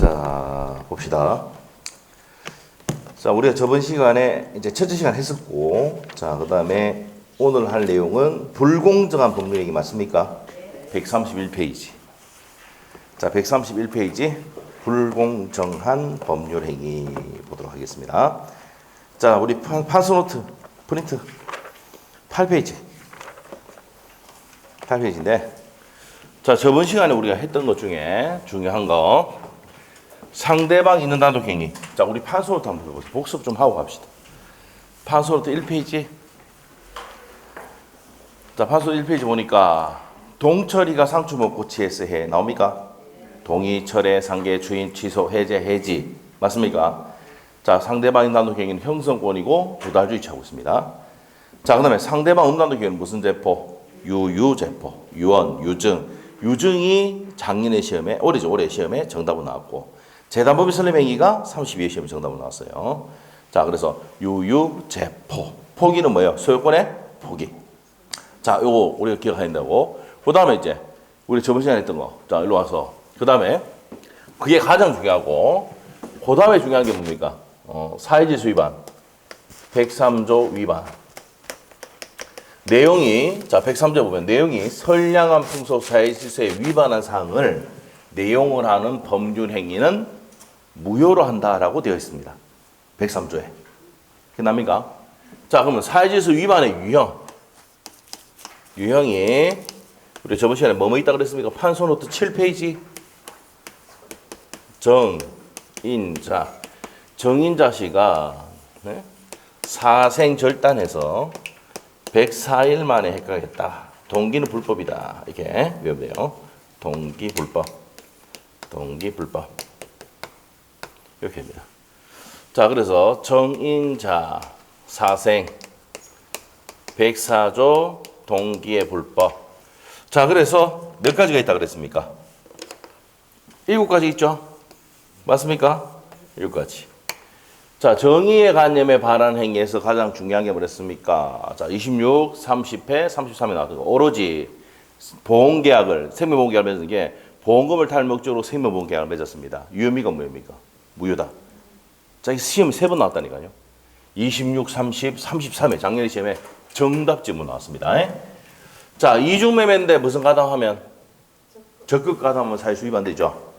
자, 봅시다. 자, 우리가 저번 시간에 이제 첫째 시간 했었고, 자, 그 다음에 오늘 할 내용은 불공정한 법률행위 맞습니까? 131페이지. 자, 131페이지. 불공정한 법률행위 보도록 하겠습니다. 자, 우리 판서노트 프린트 8페이지. 8페이지인데, 자, 저번 시간에 우리가 했던 것 중에 중요한 거, 상대방 있는 단독행위. 자, 우리 판서노트 한번 해보세요. 복습 좀 하고 갑시다. 판서노트 1페이지. 자, 판서노트 1페이지 보니까 동철이가 상추 먹고 취해서 해 나옵니까? 동의, 철회, 상계, 추인, 취소, 해제, 해지. 맞습니까? 자, 상대방 있는 단독행위는 형성권이고 부달주의 취하고 있습니다. 자, 그 다음에 상대방 없는 단독행위는 무슨 제포? 유유제포, 유언, 유증. 유증이 작년의 시험에, 올해 시험에 정답으로 나왔고, 재단법인 설립행위가 32회 시험에 정답으로 나왔어요. 자, 그래서 유유제포. 포기는 뭐예요? 소유권의 포기. 자, 요거 우리가 기억해야 된다고. 그 다음에 이제 우리 저번 시간에 했던 거. 자, 일로 와서. 그 다음에 그게 가장 중요하고, 그 다음에 중요한 게 뭡니까? 사회질서 위반. 103조 위반. 내용이, 자, 103조 보면 내용이 선량한 풍속 사회질서에 위반한 사항을 내용을 하는 법률 행위는 무효로 한다라고 되어 있습니다. 103조에. 그게 납니까? 자, 그러면 사회질서 위반의 유형이 우리 저번 시간에 뭐뭐 있다 그랬습니까? 판서노트 7페이지. 정인자. 정인자 씨가 사생절단해서 104일 만에 획각했다. 동기는 불법이다. 이렇게 외우면 돼요. 동기불법. 이렇게 됩니다. 자, 그래서 정인자 사생 104조 동기의 불법. 자, 그래서 몇 가지가 있다 그랬습니까? 7가지 있죠? 맞습니까? 7가지. 자, 정의의 관념에 반한 행위에서 가장 중요한 게 뭐랬습니까? 자, 26, 30회, 33회 나왔던 거. 오로지 보험계약을, 생명보험계약을 맺은 게 보험금을 탈 목적으로 생명보험계약을 맺었습니다. 유효미가 뭐입니까? 무효다. 자, 시험이 3번 나왔다니까요. 26, 30, 33회 작년 시험에 정답 지문 나왔습니다. 자, 이중매매인데 무슨 가담하면? 적극 가담하면 사회수 위반되죠.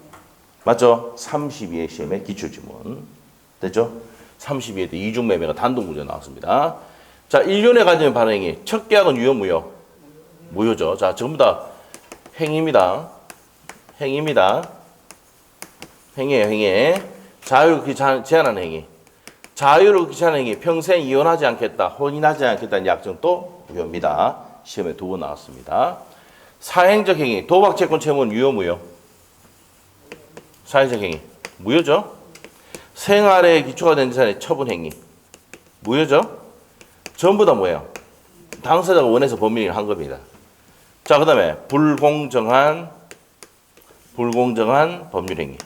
맞죠? 32회 시험에 기출지문. 됐죠? 32회 때 이중매매가 단독문제 나왔습니다. 자, 1년에 가지는 발행이 첫 계약은 유효, 무효? 무효죠. 자, 전부 다 행위입니다. 행위예요. 자유를 제한하는 행위. 자유를 제한하는 행위. 평생 이혼하지 않겠다, 혼인하지 않겠다는 약정도 무효입니다. 시험에 2번 나왔습니다. 사행적 행위. 도박, 채권, 채무는 유효, 무효? 사행적 행위. 무효죠. 생활에 기초가 된 재산의 처분 행위. 무효죠. 전부 다 뭐예요? 당사자가 원해서 법률행위를 한 겁니다. 자, 그 다음에 불공정한 법률행위.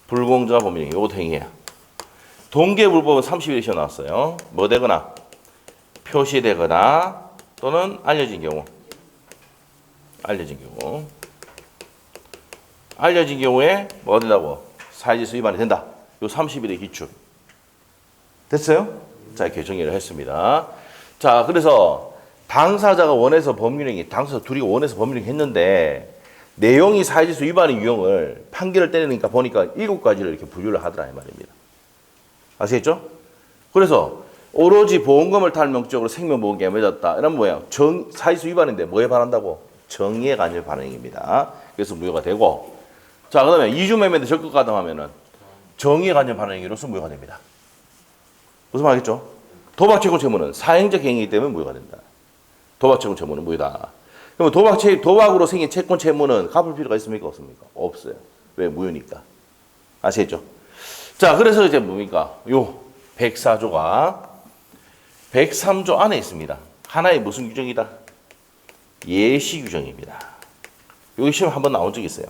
불공정한 법률행위. 이것도 행위야. 동계불법은 31회 시험 나왔어요. 뭐 되거나, 표시되거나, 또는 알려진 경우. 알려진 경우에 뭐 된다고? 사회질서 위반이 된다. 요 30일의 기출. 됐어요? 자, 이렇게 정리를 했습니다. 자, 그래서 당사자가 원해서 법률행위, 당사자 둘이 원해서 법률행위 했는데 내용이 사회질서 위반의 유형을 판결을 때리니까 보니까 7가지를 이렇게 분류를 하더라 이 말입니다. 아시겠죠? 그래서 오로지 보험금을 탈 목적으로 생명보험계약을 맺었다. 이런 뭐야? 사회질서 위반인데 뭐에 반한다고? 정의에 관여를 반한 행위입니다. 그래서 무효가 되고, 자, 그 다음에 이중매매인데 적극 가담하면은 정의에 관여를 반한 행위로서 무효가 됩니다. 무슨 말이겠죠? 도박, 채권, 채무는 사행적 행위이기 때문에 무효가 된다. 도박, 채권, 채무는 무효다. 그러면 도박으로 생긴 채권, 채무는 갚을 필요가 있습니까? 없습니까? 없어요. 왜? 무효니까. 아시겠죠? 자, 그래서 이제 뭡니까? 요 104조가 103조 안에 있습니다. 하나의 무슨 규정이다? 예시 규정입니다. 여기 시험 한번 나온 적이 있어요.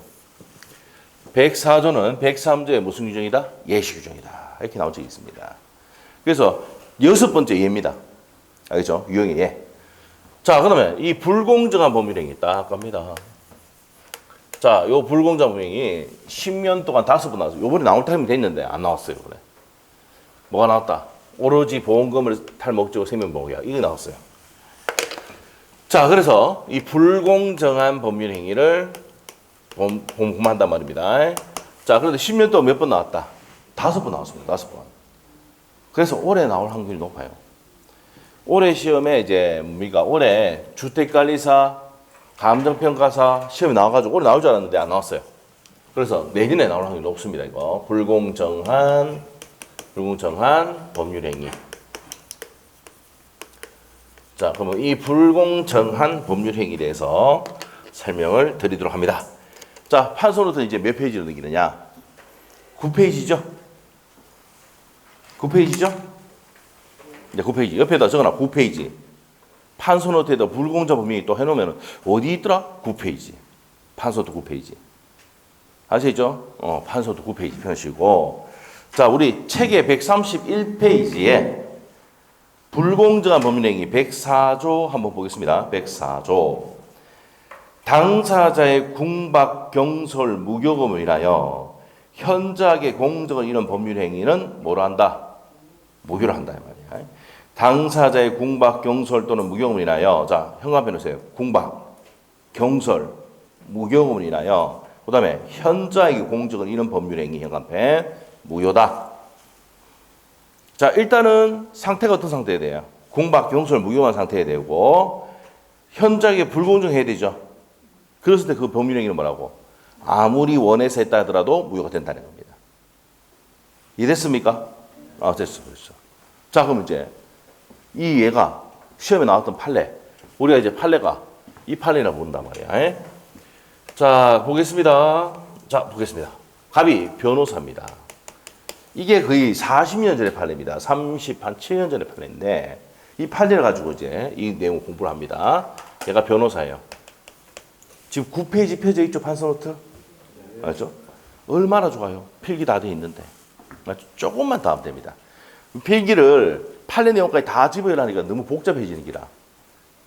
104조는 103조의 무슨 규정이다? 예시 규정이다. 이렇게 나온 적이 있습니다. 그래서 6번째 예입니다. 알겠죠? 유형의 예. 자, 그러면 이 불공정한 법률행위 딱 갑니다. 자, 요 불공정 범행이 10년 동안 5번 나왔어요. 요번에 나올 타임이 됐는데 안 나왔어요. 이번에. 뭐가 나왔다? 오로지 보험금을 탈 목적으로 생명보호계약. 이게 나왔어요. 자, 그래서 이 불공정한 법률 행위를 범한단 말입니다. 자, 그런데 10년 동안 몇 번 나왔다? 5번 나왔습니다. 5번. 그래서 올해 나올 확률이 높아요. 올해 시험에 이제 뭡니까? 올해 주택관리사, 감정평가사 시험이 나와가지고 올해 나올 줄 알았는데 안 나왔어요. 그래서 내년에 나올 확률이 높습니다. 이거 불공정한 법률행위. 자, 그러면 이 불공정한 법률행위에 대해서 설명을 드리도록 합니다. 자, 판소노트 이제 몇 페이지로 넘기느냐? 9페이지죠? 9페이지죠? 이제 9페이지. 옆에다 적어놔. 9페이지. 판소노트에다 불공정 법률행위 또 해놓으면 어디 있더라? 9페이지. 판소노트 9페이지. 아시죠? 판소노트 9페이지 펴시고. 자, 우리 책의 131페이지에 불공정한 법률행위 104조 한번 보겠습니다. 104조. 당사자의 궁박, 경솔, 무교금을 인하여 현저하게 공정을 이룬 법률행위는 뭐로 한다? 무효로 한다. 이 말이야. 당사자의 궁박, 경솔 또는 무교금을 인하여, 자, 현관편 보세요. 궁박, 경솔, 무교금을 인하여, 그 다음에 현저하게 공정을 이룬 법률행위 현관편 무효다. 자, 일단은 상태가 어떤 상태에 돼요? 궁박, 경솔, 무교만 상태에 되고 현저하게 불공정해야 되죠. 그랬을 때 그 법률행위는 뭐라고? 아무리 원해서 했다 하더라도 무효가 된다는 겁니다. 이해됐습니까? 됐어. 그렇죠. 자, 그럼 이제 이 얘가 시험에 나왔던 판례, 우리가 이제 판례가 이 판례라 부른단 말이야. 자, 보겠습니다. 자, 보겠습니다. 갑이 변호사입니다. 이게 거의 40년 전의 판례입니다. 37년 전의 판례인데 이 판례를 가지고 이제 이 내용을 공부를 합니다. 얘가 변호사예요. 지금 9페이지 펴져 있죠, 판소노트? 맞죠? 얼마나 좋아요. 필기 다 돼 있는데. 맞죠? 조금만 더 하면 됩니다. 필기를 판례 내용까지 다 집어넣으니까 너무 복잡해지는 기라.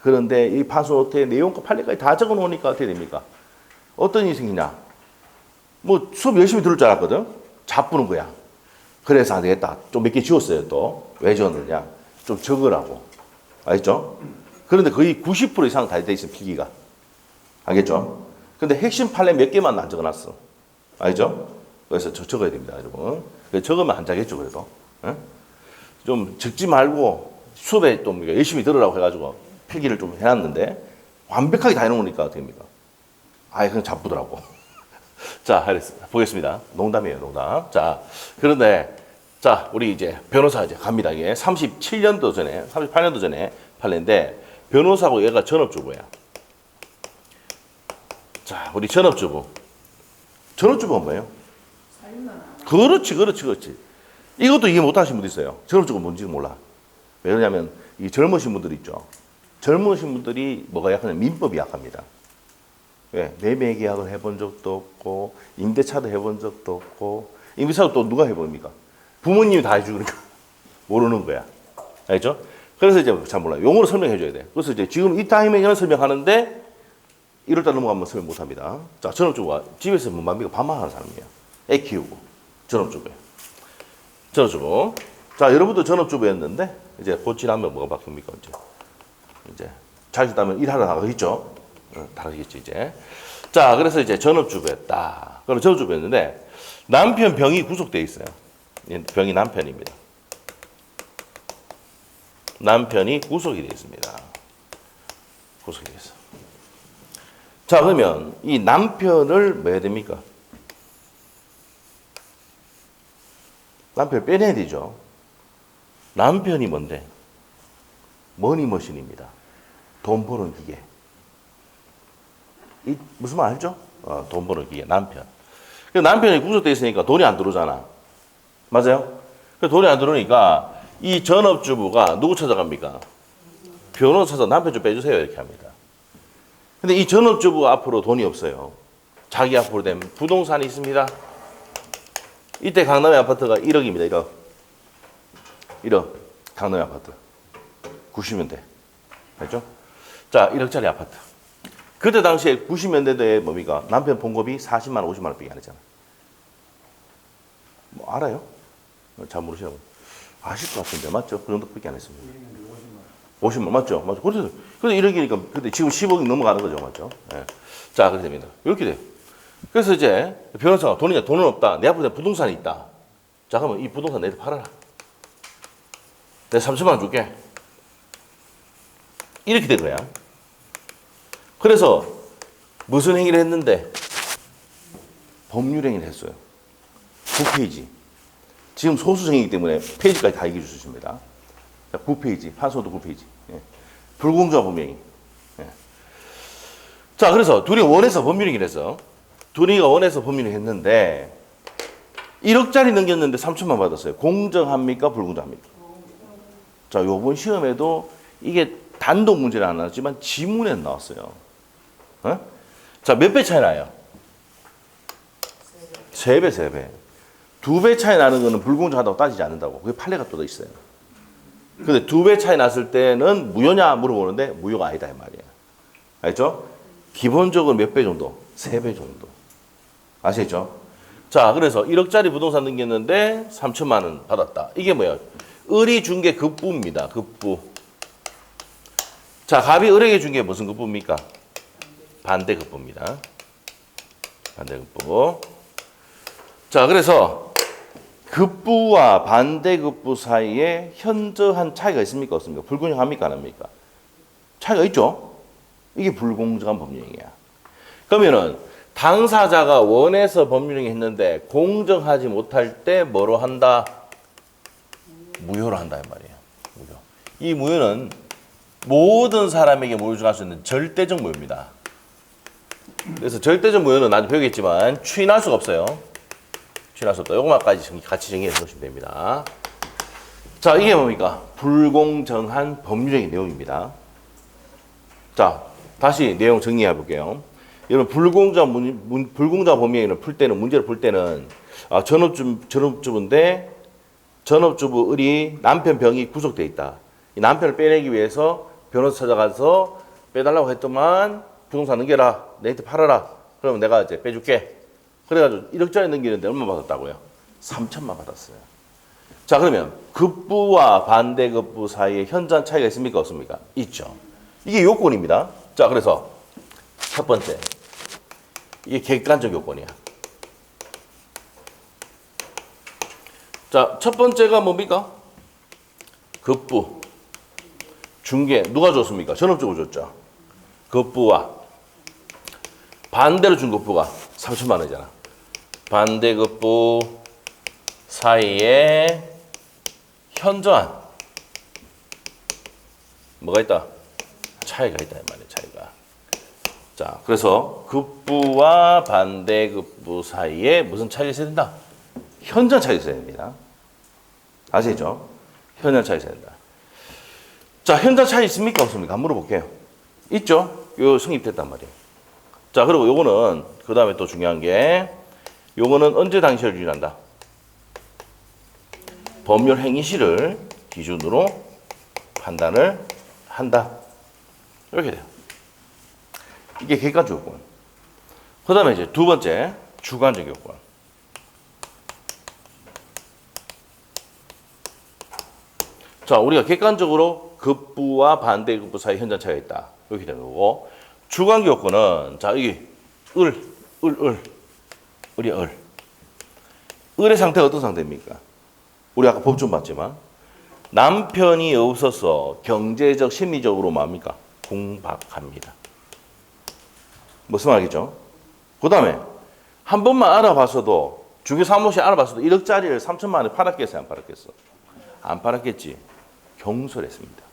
그런데 이 판소노트의 내용과 판례까지 다 적어 놓으니까 어떻게 됩니까? 어떤 일이 생기냐? 뭐 수업 열심히 들을 줄 알았거든? 자쁘는 거야. 그래서 안 되겠다. 좀 몇 개 지웠어요, 또. 왜 지웠느냐? 좀 적으라고. 알겠죠? 그런데 거의 90% 이상 다 돼 있어, 필기가. 알겠죠? 근데 핵심 판례 몇 개만 안 적어놨어. 알죠? 그래서 적어야 됩니다, 여러분. 적으면 안 자겠죠, 그래도. 응? 좀 적지 말고 수업에 좀 열심히 들으라고 해가지고 필기를 좀 해놨는데 완벽하게 다 해놓으니까 어떻게 됩니까? 아예 그냥 자쁘더라고. 자, 보겠습니다. 농담이에요, 농담. 자, 그런데, 자, 우리 이제 변호사 이제 갑니다. 이게 37년도 전에, 38년도 전에 판례인데, 변호사고 얘가 전업주부야. 자, 우리 전업주부. 전업주부가 뭐예요? 그렇지. 이것도 이해 못 하시는 분도 있어요. 전업주부가 뭔지 몰라. 왜 그러냐면, 이 젊으신 분들 있죠. 젊으신 분들이 뭐가 약하냐면 민법이 약합니다. 왜? 매매 계약을 해본 적도 없고 임대차도 해본 적도 없고 임대차도 또 누가 해봅니까? 부모님이 다 해주니까 모르는 거야. 알죠? 그래서 이제 잘 몰라요. 용어로 설명해 줘야 돼. 그래서 이제 지금 이 타임에는 설명하는데 1월달 넘어가면 설명 못 합니다. 자, 전업주부가 집에서 뭡니까? 밥만 하는 사람이에요. 애 키우고 전업주부예요. 전업주부. 자, 여러분도 전업주부였는데 이제 고치라면 뭐가 바뀝니까? 이제 자식다면 일하러 나가겠죠. 다르겠지 이제. 자, 그래서 이제 전업주부였다. 그럼 전업주부였는데 남편 병이 구속돼 있어요. 병이 남편입니다. 남편이 구속이 되어 있습니다. 구속이 되어 있어. 자, 그러면 이 남편을 뭐 해야 됩니까? 남편을 빼내야 되죠. 남편이 뭔데? 머니머신입니다. 돈 버는 기계. 이 무슨 말 알죠? 돈 버는 기계, 남편. 남편이 구속돼 있으니까 돈이 안 들어오잖아. 맞아요? 돈이 안 들어오니까 이 전업주부가 누구 찾아갑니까? 변호사 찾아서 남편 좀 빼주세요 이렇게 합니다. 근데 이 전업주부 앞으로 돈이 없어요. 자기 앞으로 된 부동산이 있습니다. 이때 강남의 아파트가 1억입니다. 1억. 1억. 강남의 아파트. 90년대. 알죠? 자, 1억짜리 아파트. 그때 당시에 90년대에 뭡니까? 남편 봉급이 40만 원, 50만 원밖에 안 했잖아. 뭐 알아요? 잘 모르시라고. 아실 것 같은데 맞죠? 그 정도밖에 안 했습니다. 50만 맞죠? 맞죠? 그래서 이러기니까 근데 지금 10억이 넘어가는 거죠, 맞죠? 예. 자, 그렇게 됩니다. 이렇게 돼요. 그래서 이제 변호사가 돈은 없다. 내 앞에 부동산이 있다. 자, 그러면 이 부동산 내한테 팔아라. 내가 3천만 원 줄게. 이렇게 된 거야. 그래서 무슨 행위를 했는데 법률 행위를 했어요. 9페이지. 지금 소수정이기 때문에 페이지까지 다 얘기해 주십니다. 9페이지. 판소도 9페이지. 예. 불공정한 법률행위. 예. 자, 그래서 둘이 원해서 법률행위를 했어. 둘이가 원해서 법률행위를 했는데 1억짜리 넘겼는데 3천만 받았어요. 공정합니까? 불공정합니까? 자, 요번 시험에도 이게 단독 문제는 안 나왔지만 지문에 나왔어요. 어? 자, 몇 배 차이 나요? 3배, 3배. 2배 차이 나는 거는 불공정하다고 따지지 않는다고. 그게 판례가 또 있어요. 근데 2배 차이 났을 때는 무효냐 물어보는데 무효가 아니다, 이 말이에요. 알죠? 기본적으로 몇 배 정도? 3배 정도. 아시겠죠? 자, 그래서 1억짜리 부동산 넘겼는데 3천만 원 받았다. 이게 뭐예요? 을이 준 게 급부입니다. 급부. 자, 갑이 을에게 준 게 무슨 급부입니까? 반대급부입니다. 반대급부. 자, 그래서 급부와 반대급부 사이에 현저한 차이가 있습니까? 없습니까? 불공정합니까? 안 합니까? 차이가 있죠? 이게 불공정한 법률행위야. 그러면은 당사자가 원해서 법률행위 했는데 공정하지 못할 때 뭐로 한다? 무효로 한다 이 말이에요. 무효. 이 무효는 모든 사람에게 무효할 수 있는 절대적 무효입니다. 그래서 절대적 무효는 나중에 배우겠지만 추인할 수가 없어요. 추인할 수 없다. 이것만까지 같이 정리해 놓으시면 됩니다. 자, 이게 뭡니까? 불공정한 법률행위 내용입니다. 자, 다시 내용 정리해 볼게요. 여러분, 불공정한 법률행위를 풀 때는, 문제를 풀 때는 전업주부인데 전업주부 을이 남편 병이 구속돼 있다. 이 남편을 빼내기 위해서 변호사 찾아가서 빼달라고 했더만 부동산 넘겨라. 내한테 팔아라. 그러면 내가 이제 빼줄게. 그래가지고 1억짜리 넘기는데 얼마 받았다고요? 3천만 받았어요. 자, 그러면 급부와 반대급부 사이에 현저한 차이가 있습니까? 없습니까? 있죠. 이게 요건입니다. 자, 그래서 첫 번째. 이게 객관적 요건이야. 자, 첫 번째가 뭡니까? 급부. 중개. 누가 줬습니까? 전업주부 줬죠. 급부와 반대로 준 급부가 3천만 원이잖아. 반대급부 사이에 현저한 뭐가 있다? 차이가 있다 이 말이에요. 차이가. 자, 그래서 급부와 반대급부 사이에 무슨 차이가 있어야 된다? 현저한 차이가 있어야 됩니다. 아시죠? 현저한 차이가 있어야 된다. 자, 현저한 차이 있습니까? 없습니까? 한번 물어볼게요. 있죠? 요 성립됐단 말이에요. 자, 그리고 요거는 그 다음에 또 중요한 게 요거는 언제 당시를 기준한다? 법률 행위시를 기준으로 판단을 한다. 이렇게 돼요. 이게 객관적 요건. 그 다음에 이제 두 번째, 주관적 요건. 자, 우리가 객관적으로 급부와 반대급부 사이 현저한 차이가 있다. 이렇게 되는 거고, 주관적 요건은, 자, 여기, 을이 을. 을의 상태가 어떤 상태입니까? 우리 아까 법 좀 봤지만, 남편이 없어서 경제적, 심리적으로 뭡니까? 궁박합니다. 무슨 말이겠죠? 그 다음에, 한 번만 알아봤어도, 중개사무실 알아봤어도 1억짜리를 3천만 원에 팔았겠어요? 안 팔았겠어? 안 팔았겠지. 경솔했습니다.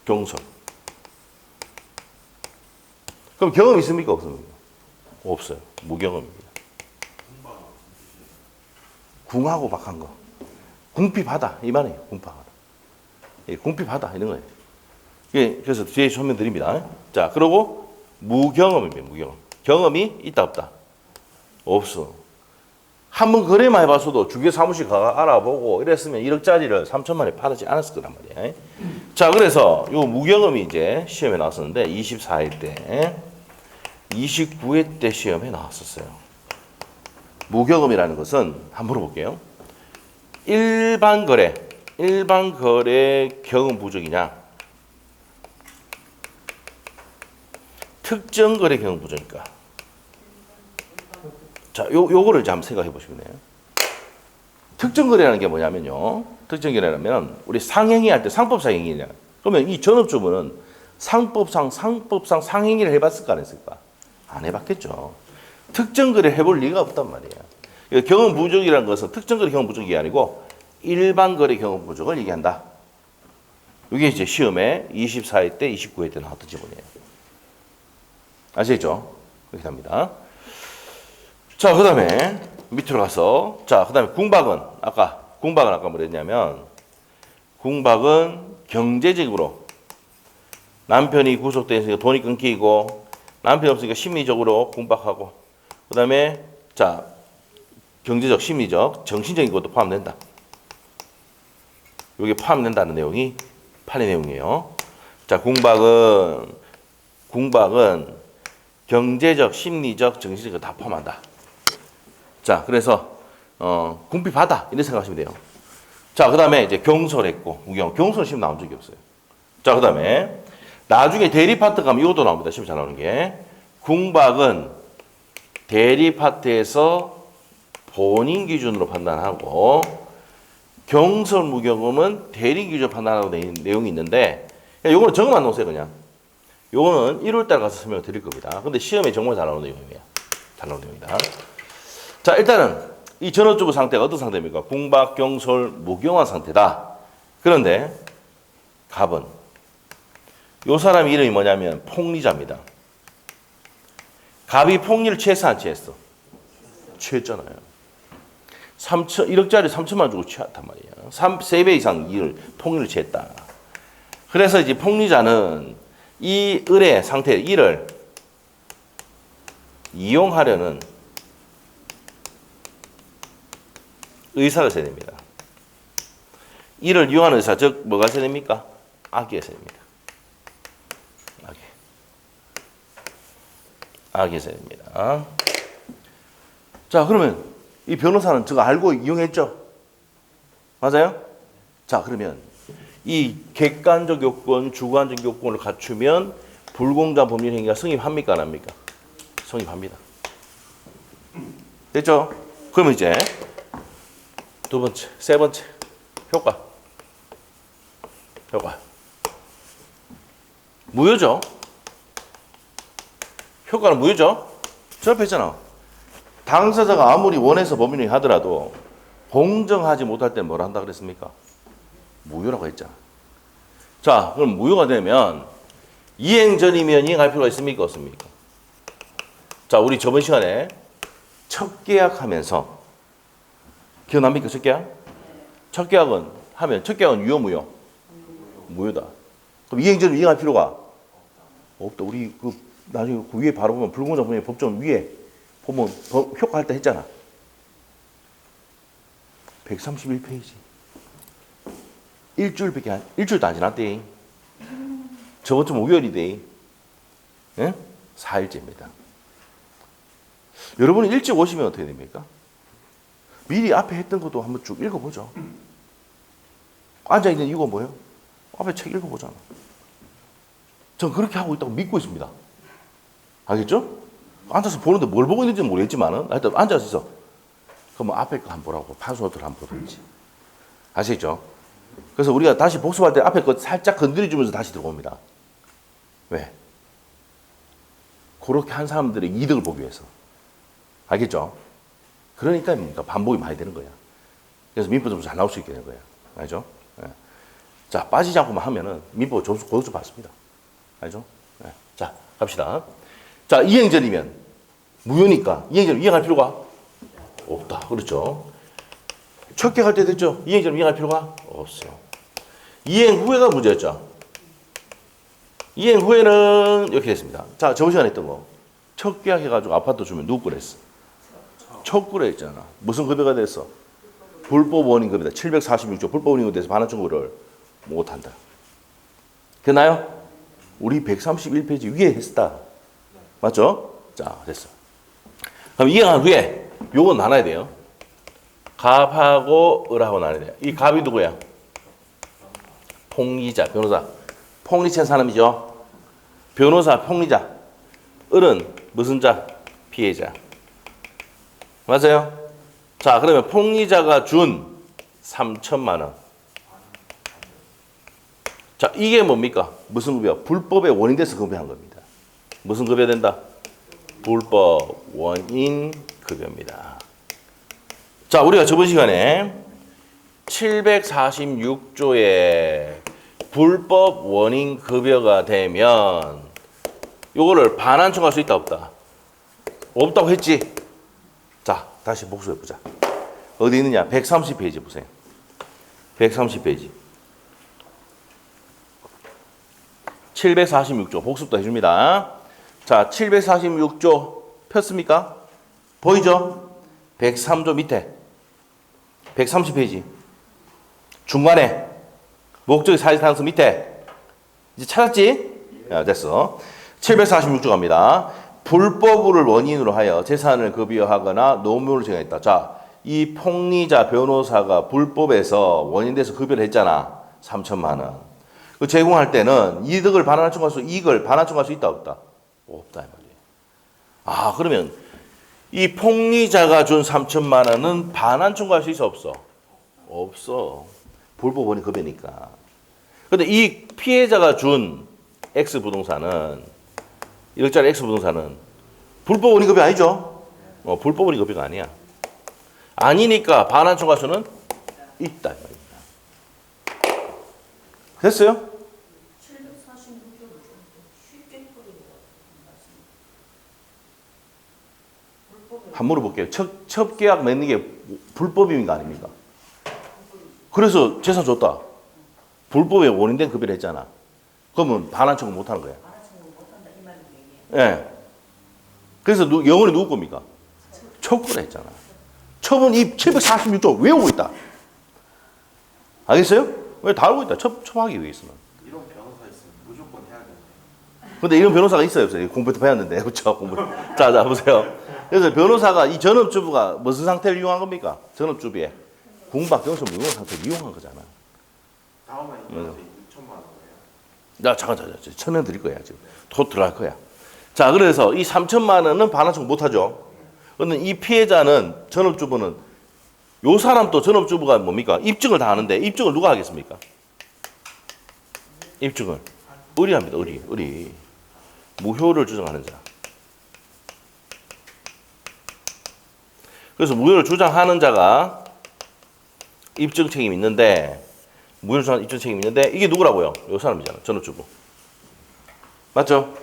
경솔. 그럼 경험 있습니까? 없습니까? 없어요. 무경험입니다. 궁하고 박한 거. 궁핍하다. 이 말이에요. 궁핍하다. 궁핍하다. 이런 거예요. 예, 그래서 뒤에 설명드립니다. 자, 그리고 무경험입니다. 무경험. 경험이 있다 없다? 없어. 한번 거래만 해봤어도 주계사무실 가 알아보고 이랬으면 1억짜리를 3천만 원에 팔지 않았을 거란 말이에요. 자, 그래서 요 무경험이 이제 시험에 나왔었는데 24일 때 29회 때 시험에 나왔었어요. 무교금이라는 것은 한번 물어볼게요. 일반 거래 경험 부족이냐? 특정 거래 경험 부족일까? 자, 요거를 한번 생각해 보시면 돼요. 특정 거래라는 게 뭐냐면요. 특정 거래라면 우리 상행위 할 때 상법상 행위냐? 그러면 이 전업주부는 상법상 상행위를 해봤을까 안 했을까? 안 해봤겠죠. 특정 거래 해볼 리가 없단 말이에요. 경험 부족이라는 것은 특정 거래 경험 부족이 아니고 일반 거래 경험 부족을 얘기한다. 이게 이제 시험에 24회 때, 29회 때 나왔던 지문이에요. 아시겠죠? 그렇게 됩니다. 자, 그 다음에 밑으로 가서, 자, 그 다음에 궁박은 아까 뭐랬냐면, 궁박은 경제적으로 남편이 구속돼 있으니까 돈이 끊기고, 남편이 없으니까 심리적으로 궁박하고, 그 다음에, 자, 경제적, 심리적, 정신적인 것도 포함된다. 이게 포함된다는 내용이 8의 내용이에요. 자, 궁박은 경제적, 심리적, 정신적 다 포함한다. 자, 그래서 궁핍하다 이렇게 생각하시면 돼요. 자, 그 다음에 이제 경솔했고 경솔 시험 나온 적이 없어요. 자, 그 다음에 나중에 대리 파트 가면 이것도 나옵니다. 시험 잘 나오는 게 궁박은 대리 파트에서 본인 기준으로 판단하고 경솔 무교금은 대리 기준으로 판단하고 내용이 있는데 요거는 정만 놓으세요 그냥. 요거는 1월달 가서 설명을 드릴 겁니다. 근데 시험에 정말 잘 나오는 내용이에요. 잘 나오는 내용이다. 자, 일단은 이 전업주부 상태가 어떤 상태입니까? 궁박, 경솔, 무경한 상태다. 그런데 갑은 요 사람 이름이 뭐냐면 폭리자입니다. 갑이 폭리를 취했어 안 취했어? 취했잖아요. 1억짜리 3천만 주고 취했단 말이에요. 3배 이상 폭리를 취했다. 그래서 이제 폭리자는 이 을의 상태, 이를 이용하려는 의사가 있어야 됩니다. 이를 이용하는 의사, 즉 뭐가 있어야 됩니까? 악이 있어야 됩니다. 악이 있어야 됩니다. 자, 그러면 이 변호사는 저거 알고 이용했죠? 맞아요? 자, 그러면 이 객관적 요건, 주관적 요건을 갖추면 불공정한 법률 행위가 성립합니까? 안 합니까? 성립합니다. 됐죠? 그러면 이제 두 번째, 세 번째 효과. 무효죠? 효과는 무효죠? 저 앞에 있잖아. 당사자가 아무리 원해서 법률 행위 하더라도 공정하지 못할 때는 뭘 한다 그랬습니까? 무효라고 했잖아. 자, 그럼 무효가 되면 이행 전이면 이행할 필요가 있습니까? 없습니까? 자, 우리 저번 시간에 첫 계약하면서 기억납니까? 첫 계약? 첫 계약은 유효 무효? 무효다. 그럼 이행 전이 이행할 필요가 없다. 우리 나중에 그 위에 바로 보면 불공정 법률 법정 위에 보면 효과할 때 했잖아. 131페이지. 일주일도 안 지났대. 저번 주 목요일이대. 예? 4일째입니다. 여러분이 일찍 오시면 어떻게 됩니까? 미리 앞에 했던 것도 한번 쭉 읽어보죠. 앉아있는 이유가 뭐예요? 앞에 책 읽어보잖아. 전 그렇게 하고 있다고 믿고 있습니다. 알겠죠? 앉아서 보는데 뭘 보고 있는지는 모르겠지만은, 하여튼 앉아서 있어. 그럼 앞에 거 한번 보라고. 판소들 한번 보든지. 아시겠죠? 그래서 우리가 다시 복습할 때 앞에 거 살짝 건드려주면서 다시 들어옵니다. 왜? 그렇게 한 사람들의 이득을 보기 위해서. 알겠죠? 그러니까 뭡니까? 반복이 많이 되는 거야. 그래서 민법 점수 잘 나올 수 있게 되는 거야. 알죠? 네. 자, 빠지지 않고만 하면은 민법 점수 고득점 받습니다. 알죠? 네. 자, 갑시다. 자, 이행전이면 무효니까 이행전 이행할 필요가 없다. 그렇죠? 첫 계약할 때 됐죠? 이행전 이행할 필요가 없어요. 이행 후에가 문제였죠. 이행 후에는 이렇게 됐습니다. 자, 저번 시간에 했던 거. 첫 계약해가지고 아파트 주면 누구 거랬어? 첫 거래 했잖아. 무슨 급여가 됐어? 불법 원인급이다. 746조 불법 원인급에 대해서 반환 청구를 못한다. 됐나요? 우리 131페이지 위에 했다. 맞죠? 자, 됐어. 그럼 이해한 후에 요건 나눠야 돼요. 갑하고 을하고 나눠야 돼요. 이 갑이 누구야? 폭리자, 변호사. 폭리치한 사람이죠. 변호사, 폭리자. 을은 무슨 자? 피해자. 맞아요? 자, 그러면 폭리자가 준 3천만 원. 자, 이게 뭡니까? 무슨 급여? 불법의 원인 돼서 급여한 겁니다. 무슨 급여 된다? 불법 원인 급여입니다. 자, 우리가 저번 시간에 746조에 불법 원인 급여가 되면 요거를 반환청할 수 있다 없다? 없다고 했지? 자, 다시 복수해 보자. 어디 있느냐? 130페이지 보세요. 130페이지. 746조 복습도 해줍니다. 자, 746조 폈습니까? 보이죠? 103조 밑에 130페이지 중간에 목적의 사실상수 밑에 이제 찾았지? 야, 됐어. 746조 갑니다. 불법을 원인으로 하여 재산을 급여하거나 노무를 정했다. 자, 이 폭리자 변호사가 불법에서 원인돼서 급여를 했잖아. 3천만 원. 그 제공할 때는 이득을 반환청구할 수, 이익을 반환청구할 수 있다 없다? 없다 이 말이에요. 아, 그러면 이 폭리자가 준 3천만 원은 반환청구할 수 있어 없어? 없어. 불법 원인 급여니까. 근데 이 피해자가 준 X 부동산은 1억짜리 X 부동산은 불법 원인 급여 아니죠? 불법 원인 급여가 아니야. 아니니까 반환청구할 수는 있다 이 말이야. 됐어요? 746조도 쉽게 풀리는 한 물어볼게요. 첫 계약 맺는 게 불법입니까 아닙니까? 그래서 재산 줬다. 불법에 원인된 급여를 했잖아. 그러면 반환청구 못하는 거야. 반환청구 못한다 이 말이 얘기해. 예. 그래서 영원히 누구 겁니까? 첩구를 했잖아. 첩은 이 746조 외우고 있다. 알겠어요? 왜 다 알고 있다. 첩하기 위해서는. 이런 변호사 있으면 무조건 해야 되는데. 근데 이런 변호사가 있어요, 없어요? 공부도 배웠는데, 그렇죠? 공부. 자, 보세요. 그래서 변호사가 이 전업주부가 무슨 상태를 이용한 겁니까? 전업주부에 궁박경심 이용 상태를 이용한 거잖아. 다음에 이 변호사 6천만 원이에요. 자, 잠깐, 천원 드릴 거야 지금. 더 들어갈 거야. 자, 그래서 이 3천만 원은 반환청구 못하죠. 그런데 이 피해자는 전업주부는 요 사람 또 전업주부가 뭡니까? 입증을 다 하는데 입증을 누가 하겠습니까? 입증을 을이 합니다. 을이 무효를 주장하는 자. 그래서 무효를 주장하는 자가 입증 책임이 있는데 무효를 주장하는 입증 책임이 있는데 이게 누구라고요? 요 사람이잖아. 전업주부. 맞죠?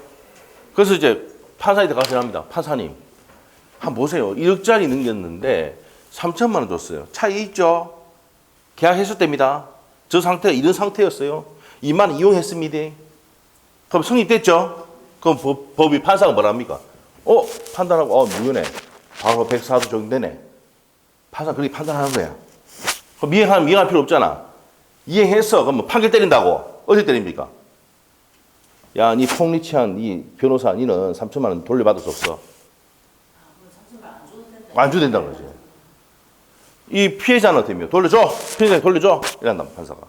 그래서 이제 판사한테 가서 합니다. 판사님, 한번 보세요. 1억짜리 넘겼는데 3천만 원 줬어요. 차이 있죠? 계약했을 때입니다. 저 상태가 이런 상태였어요. 2만 원 이용했습니다. 그럼 성립됐죠? 그럼 법이 판사가 뭐라 합니까? 판단하고, 무효네. 바로 104도 적용되네. 판사 그렇게 판단하는 거야. 그럼 이행할 필요 없잖아. 이행했어. 그럼 뭐 판결 때린다고. 어디 때립니까? 야, 니 폭리치한 이 변호사, 니는 3천만 원 돌려받을 수 없어. 안 줘도 된다는 거지. 이 피해자는 어떻게 돌려줘. 피해자한테 돌려줘. 이란다 판사가.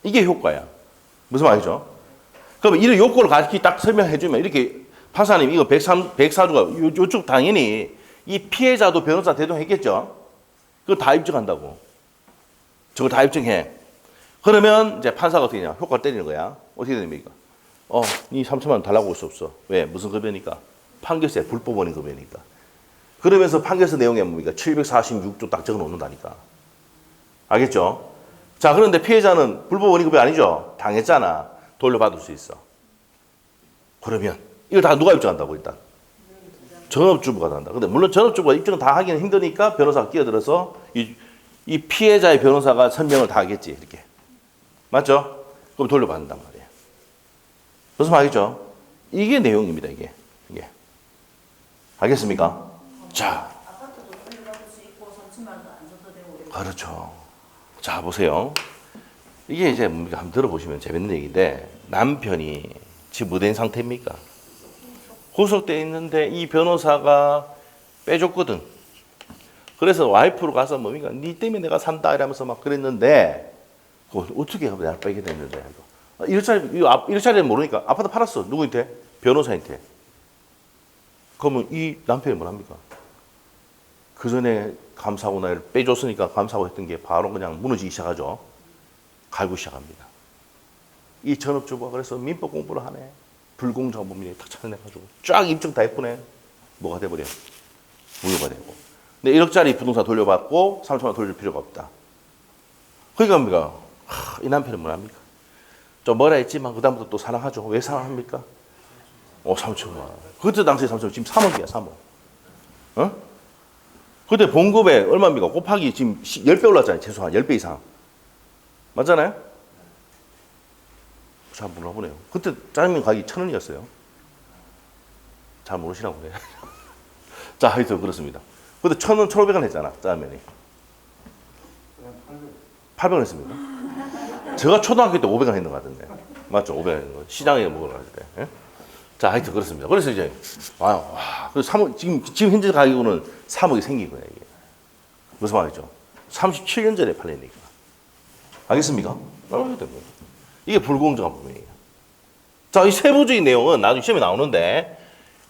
이게 효과야. 무슨 말이죠? 그럼 이런 요건을 같이 딱 설명해주면 이렇게 판사님 이거 104조가 요쪽 당연히 이 피해자도 변호사 대동했겠죠. 그거 다 입증한다고. 저거 다 입증해. 그러면 이제 판사가 어떻게 하냐. 효과를 때리는 거야. 어떻게 됩니까? 니 3천만 원 달라고 할 수 없어. 왜? 무슨 급여니까? 판결세 불법 원인 급여니까. 그러면서 판결서 내용에 뭡니까? 746조 딱 적어 놓는다니까. 알겠죠? 자, 그런데 피해자는 불법 원인급여 아니죠? 당했잖아. 돌려받을 수 있어. 그러면 이걸 다 누가 입증한다고 일단? 전업주부가 한다. 근데 물론 전업주부가 입증을 다 하기는 힘드니까 변호사가 끼어들어서 이 피해자의 변호사가 설명을 다 하겠지. 이렇게. 맞죠? 그럼 돌려받는단 말이에요. 무슨 말이죠? 이게 내용입니다. 이게. 알겠습니까? 자. 아파트도 돌려받을 수 있고 3천만 원도 안 줘도 되고. 그렇죠. 자, 보세요. 이게 이제 한번 들어보시면 재밌는 얘기인데 남편이 지금 무대인 상태입니까? 구속돼 있는데 이 변호사가 빼줬거든. 그래서 와이프로 가서 뭡니까? 니 때문에 내가 산다 이러면서 막 그랬는데 그걸 어떻게 하면 내가 빼게 됐는데 1차례는 모르니까 아파트 팔았어. 누구한테? 변호사한테. 그러면 이 남편이 뭘 합니까? 그 전에 감사하고 나를 빼줬으니까 감사하고 했던 게 바로 그냥 무너지기 시작하죠. 갈고 시작합니다. 이 전업주부가 그래서 민법 공부를 하네. 불공정한 법률에 탁 찾아내가지고 쫙 입증 다 했구네. 뭐가 돼버려? 무효가 되고. 근데 1억짜리 부동산 돌려받고 3천만 원 돌릴 필요가 없다. 그러니까 뭡니까? 이 남편은 뭐합니까? 좀 뭐라 했지만 그 다음부터 또 사랑하죠. 왜 사랑합니까? 3천만 원. 그때 당시에 3천만 원. 지금 3억이야 3억. 어? 그때 봉급에 얼마입니까? 곱하기 지금 10배 올랐잖아요. 최소한 10배 이상. 맞잖아요? 잘 몰라보네요. 그때 짜장면 가격이 1,000원이었어요. 잘 모르시나 보네. 자, 하여튼 그렇습니다. 그때 1,000원, 1,500원 했잖아, 짜장면이. 800원 했습니다. 제가 초등학교 때 500원 했는 것 같은데. 맞죠? 500원 했는 거. 시장에 먹으러 갈 때. 예? 자, 하여튼 그렇습니다. 그래서 이제, 그래서 3억, 지금 현재 가격으로는 3억이 생긴 거예요, 이게. 무슨 말이죠? 37년 전에 팔리니까. 알겠습니까? 이게 불공정한 법이에요. 자, 이 세부적인 내용은 나중에 시험에 나오는데,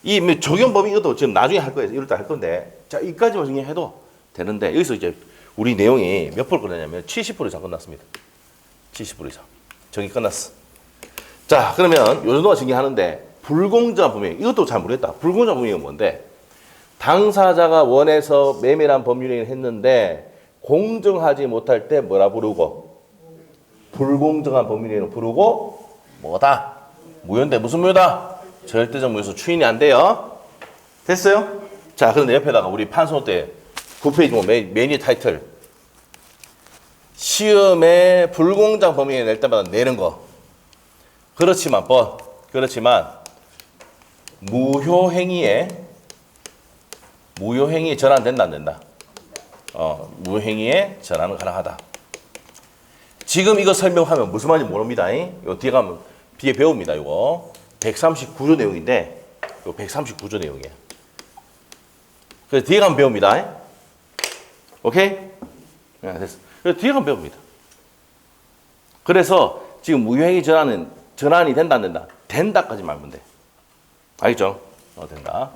이 적용 범위 이것도 지금 나중에 할 거예요. 이럴 때 할 건데, 자, 이까지만 정리해도 되는데, 여기서 이제 우리 내용이 몇 프로 끝났냐면 70% 이상 끝났습니다. 70% 이상. 정리 끝났어. 자, 그러면 요 정도가 정리하는데, 불공정한 범위, 이것도 잘 모르겠다. 불공정한 범위가 뭔데? 당사자가 원해서 매매란 법률행위를 했는데, 공정하지 못할 때 뭐라 부르고? 불공정한 법률행위로 부르고 뭐다? 무효인데 무슨 무효다? 절대적 무효에서 추인이 안 돼요. 됐어요? 자, 그런데 옆에다가 우리 판소 때 9페이지 보면 메뉴 타이틀 시험에 불공정 법률행위 낼 때마다 내는 거. 그렇지만 무효행위에 전환된다 안 된다? 무효행위에 전환은 가능하다. 지금 이거 설명하면 무슨 말인지 모릅니다. 요 뒤에 가면 뒤에 배웁니다. 이거 139조 내용인데 요 139조 내용이야. 그래서 뒤에 가면 배웁니다. 오케이? 네, 됐어. 그래서 뒤에 가면 배웁니다. 그래서 지금 무효행위 전환이 된다 안 된다? 된다까지 말면 돼. 알겠죠? 된다.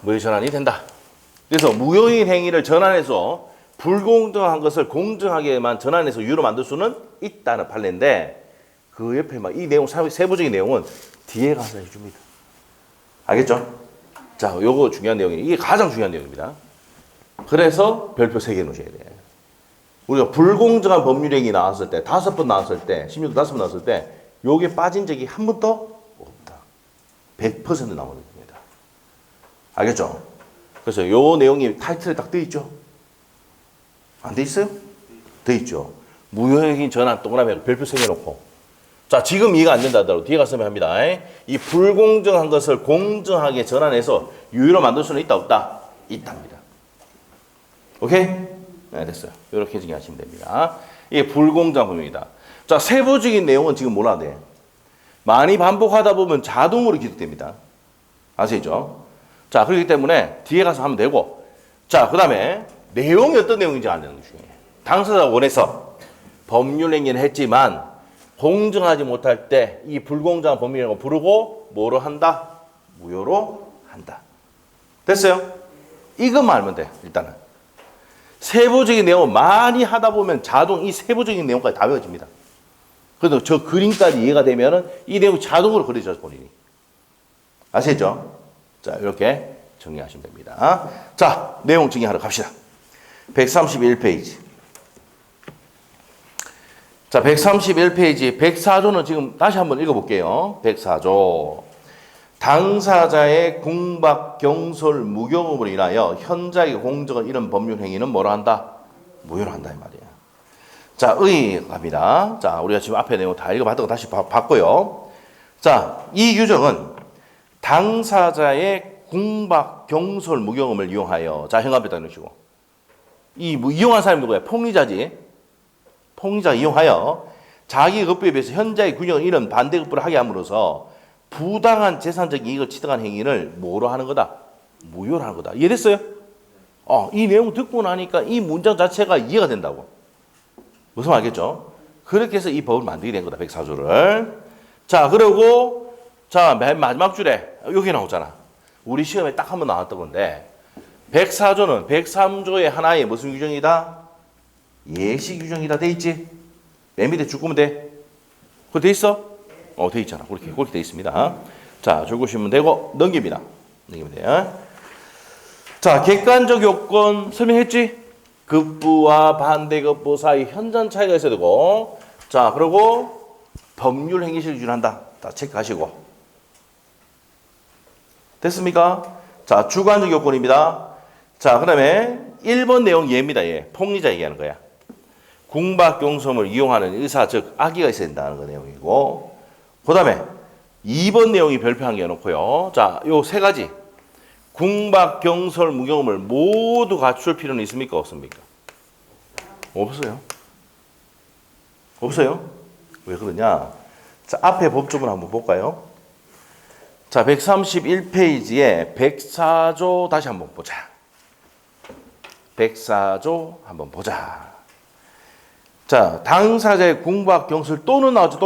무효 전환이 된다. 그래서 무효인 행위를 전환해서 불공정한 것을 공정하게만 전환해서 유효로 만들 수는 있다는 판례인데 그 옆에 막 이 내용 세부적인 내용은 뒤에 가서 해줍니다. 알겠죠? 자, 요거 중요한 내용이에요. 이게 가장 중요한 내용입니다. 그래서 별표 3개 놓으셔야 돼. 우리가 불공정한 법률행위 나왔을 때 5번 나왔을 때 16도 5번 나왔을 때 요게 빠진 적이 한 번도 없다. 100% 나오는 겁니다. 알겠죠? 그래서 요 내용이 타이틀에 딱 돼 있죠? 안 돼 있어요? 돼 있죠. 무효행위 전환 동그라미 별표 3개 놓고. 자, 지금 이해가 안 된다 하더라도 뒤에 가서 합니다. 이 불공정한 것을 공정하게 전환해서 유효로 만들 수는 있다 없다? 있답니다. 오케이? 네, 됐어요. 이렇게 정리하시면 됩니다. 이게 불공정한 법입니다. 자, 세부적인 내용은 지금 몰라야 돼. 많이 반복하다 보면 자동으로 기록됩니다. 아시죠? 자, 그렇기 때문에 뒤에 가서 하면 되고. 자, 그 다음에 내용이 어떤 내용인지 아는 게 중요해요. 당사자가 원해서 법률행위를 했지만 공정하지 못할 때 이 불공정한 법률행위라고 부르고 뭐로 한다? 무효로 한다. 됐어요? 이것만 알면 돼. 일단은. 세부적인 내용을 많이 하다 보면 자동 이 세부적인 내용까지 다 외워집니다. 그래서 저 그림까지 이해가 되면은 이 내용이 자동으로 그려져서 본인이. 아시겠죠? 자, 이렇게 정리하시면 됩니다. 자, 내용 정리하러 갑시다. 131페이지. 자, 131페이지 104조는 지금 다시 한번 읽어볼게요. 104조. 당사자의 궁박, 경솔, 무경험으로 인하여 현자에게 공적을 잃은 법률 행위는 뭐로 한다? 무효로 한다 이 말이야. 자, 의 갑니다. 자, 우리가 지금 앞에 내용 다 읽어봤던 거 다시 봤고요. 자, 이 규정은 당사자의 궁박, 경솔, 무경험을 이용하여 자, 형합에다 넣으시고 이용한 사람이 누구야? 폭리자지. 폭리자가 이용하여 자기 급부에 비해서 현자의 균형을 잃은 반대급부를 하게 함으로써 부당한 재산적 이익을 취득한 행위를 뭐로 하는 거다? 무효로 하는 거다. 이해됐어요? 이 내용 듣고 나니까 이 문장 자체가 이해가 된다고. 무슨 말겠죠? 그렇게 해서 이 법을 만들게 된 거다. 104조를. 자, 그리고 자, 맨 마지막 줄에 여기 나오잖아. 우리 시험에 딱 한 번 나왔던 건데 104조는 103조의 하나의 무슨 규정이다? 예시 규정이다. 돼 있지? 맨 밑에 줄 거면 돼. 그거 돼 있어? 돼 있잖아. 그렇게 돼 있습니다. 자, 줄 보시면 되고 넘깁니다. 넘기면 돼요. 자, 객관적 요건 설명했지? 급부와 반대급부 사이 현저한 차이가 있어야 되고, 자, 그리고 법률 행위실 기준한다. 다 체크하시고. 됐습니까? 자, 주관적 요건입니다. 자, 그 다음에 1번 내용 얘입니다. 얘. 폭리자 얘기하는 거야. 궁박경som을 이용하는 의사, 즉 악의가 있어야 된다는 거 내용이고, 그 다음에 2번 내용이 별표한 게 놓고요. 자, 요 세 가지. 궁박, 경설, 무경험을 모두 갖출 필요는 있습니까? 없습니까? 없어요. 없어요. 왜 그러냐? 자, 앞에 법조문 한번 볼까요? 자, 131페이지에 104조 다시 한번 보자. 104조 한번 보자. 자, 당사자의 궁박, 경설 또는 나왔죠?